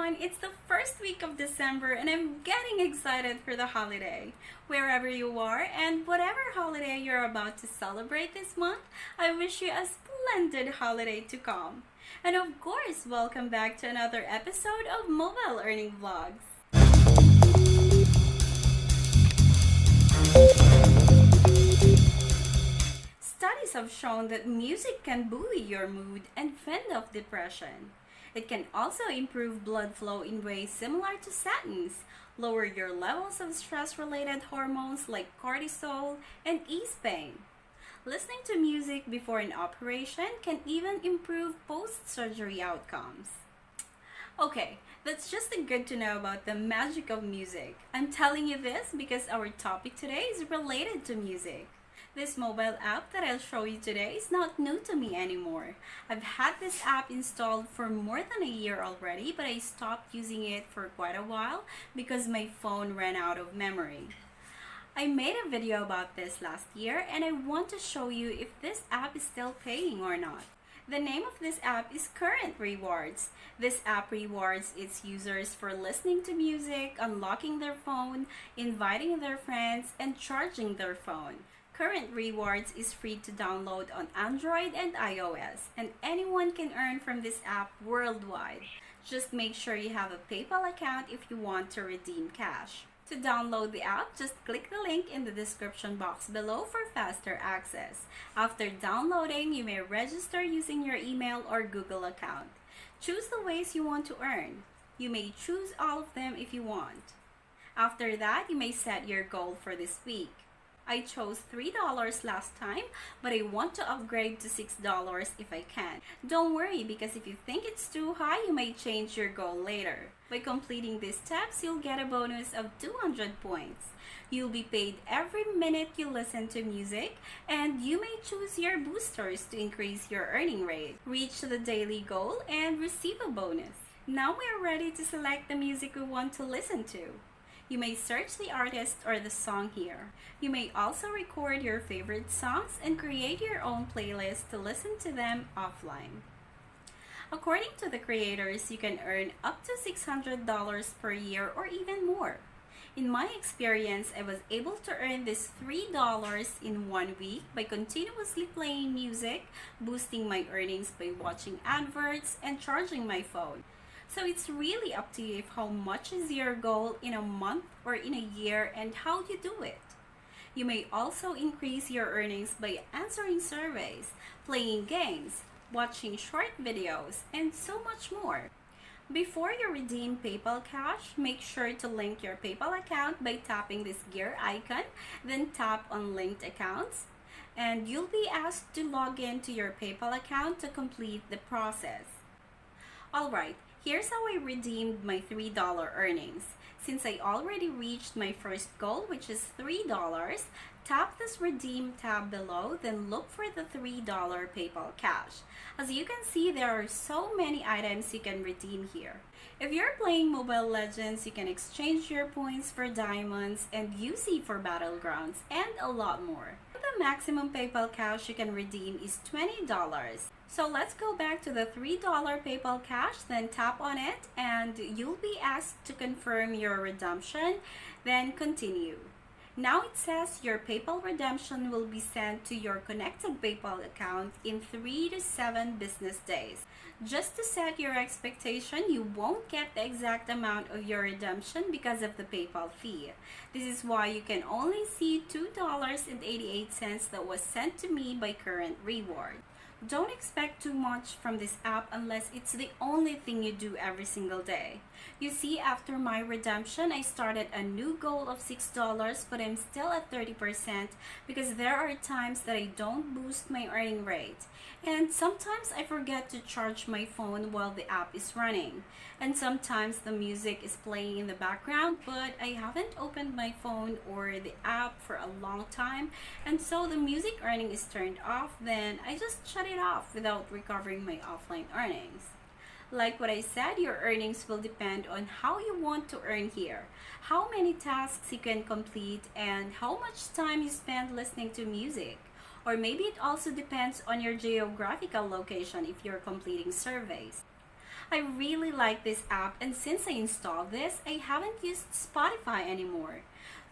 everyone! It's the first week of December and I'm getting excited for the holiday. Wherever you are and whatever holiday you're about to celebrate this month, I wish you a splendid holiday to come. And of course, welcome back to another episode of Mobile Earning Vlogs. Studies have shown that music can buoy your mood and fend off depression. It can also improve blood flow in ways similar to statins, lower your levels of stress-related hormones like cortisol, and ease pain. Listening to music before an operation can even improve post-surgery outcomes. Okay, that's just good to know about the magic of music. I'm telling you this because our topic today is related to music. This mobile app that I'll show you today is not new to me anymore. I've had this app installed for more than a year already, but I stopped using it for quite a while because my phone ran out of memory. I made a video about this last year and I want to show you if this app is still paying or not. The name of this app is Current Rewards. This app rewards its users for listening to music, unlocking their phone, inviting their friends, and charging their phone. Current Rewards is free to download on Android and iOS, and anyone can earn from this app worldwide. Just make sure you have a PayPal account if you want to redeem cash. To download the app, just click the link in the description box below for faster access. After downloading, you may register using your email or Google account. Choose the ways you want to earn. You may choose all of them if you want. After that, you may set your goal for this week. I chose $3 last time, but I want to upgrade to $6 if I can. Don't worry, because if you think it's too high, you may change your goal later. By completing these steps, you'll get a bonus of 200 points. You'll be paid every minute you listen to music, and you may choose your boosters to increase your earning rate, reach the daily goal, and receive a bonus. Now we're ready to select the music we want to listen to. You may search the artist or the song here. You may also record your favorite songs and create your own playlist to listen to them offline. According to the creators, you can earn up to $600 per year or even more. In my experience, I was able to earn this $3 in 1 week by continuously playing music, boosting my earnings by watching adverts, and charging my phone. So it's really up to you how much is your goal in a month or in a year and how you do it. You may also increase your earnings by answering surveys, playing games, watching short videos, and so much more. Before you redeem PayPal Cash, make sure to link your PayPal account by tapping this gear icon, then tap on linked accounts, and you'll be asked to log in to your PayPal account to complete the process. Alright, here's how I redeemed my $3 earnings. Since I already reached my first goal, which is $3, tap this redeem tab below, then look for the $3 PayPal Cash. As you can see, there are so many items you can redeem here. If you're playing Mobile Legends, you can exchange your points for diamonds and UC for battlegrounds, and a lot more. The maximum PayPal Cash you can redeem is $20. So let's go back to the $3 PayPal Cash, then tap on it, and you'll be asked to confirm your redemption, then continue. Now it says your PayPal redemption will be sent to your connected PayPal account in 3 to 7 business days. Just to set your expectation, you won't get the exact amount of your redemption because of the PayPal fee. This is why you can only see $2.88 that was sent to me by Current Reward. Don't expect too much from this app unless it's the only thing you do every single day. You see, after my redemption, I started a new goal of $6, but I'm still at 30% because there are times that I don't boost my earning rate. And sometimes I forget to charge my phone while the app is running. And sometimes the music is playing in the background, but I haven't opened my phone or the app for a long time. And so the music earning is turned off, then I just shut it off without recovering my offline earnings. Like what I said, your earnings will depend on how you want to earn here, how many tasks you can complete, and how much time you spend listening to music. Or maybe it also depends on your geographical location if you're completing surveys. I really like this app, and since I installed this, I haven't used Spotify anymore.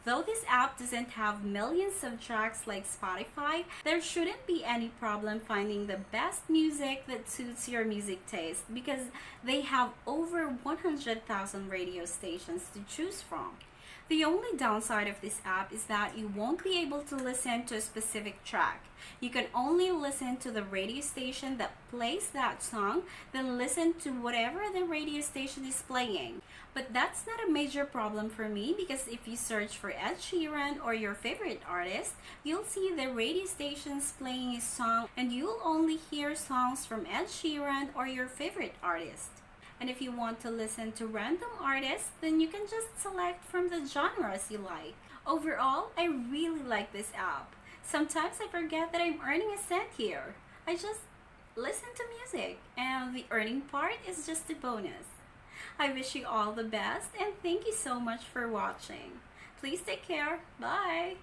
Though this app doesn't have millions of tracks like Spotify, there shouldn't be any problem finding the best music that suits your music taste because they have over 100,000 radio stations to choose from. The only downside of this app is that you won't be able to listen to a specific track. You can only listen to the radio station that plays that song, then listen to whatever the radio station is playing. But that's not a major problem for me because if you search for Ed Sheeran or your favorite artist, you'll see the radio stations playing his song and you'll only hear songs from Ed Sheeran or your favorite artist. And if you want to listen to random artists, then you can just select from the genres you like. Overall, I really like this app. Sometimes I forget that I'm earning a cent here. I just listen to music, and the earning part is just a bonus. I wish you all the best, and thank you so much for watching. Please take care. Bye!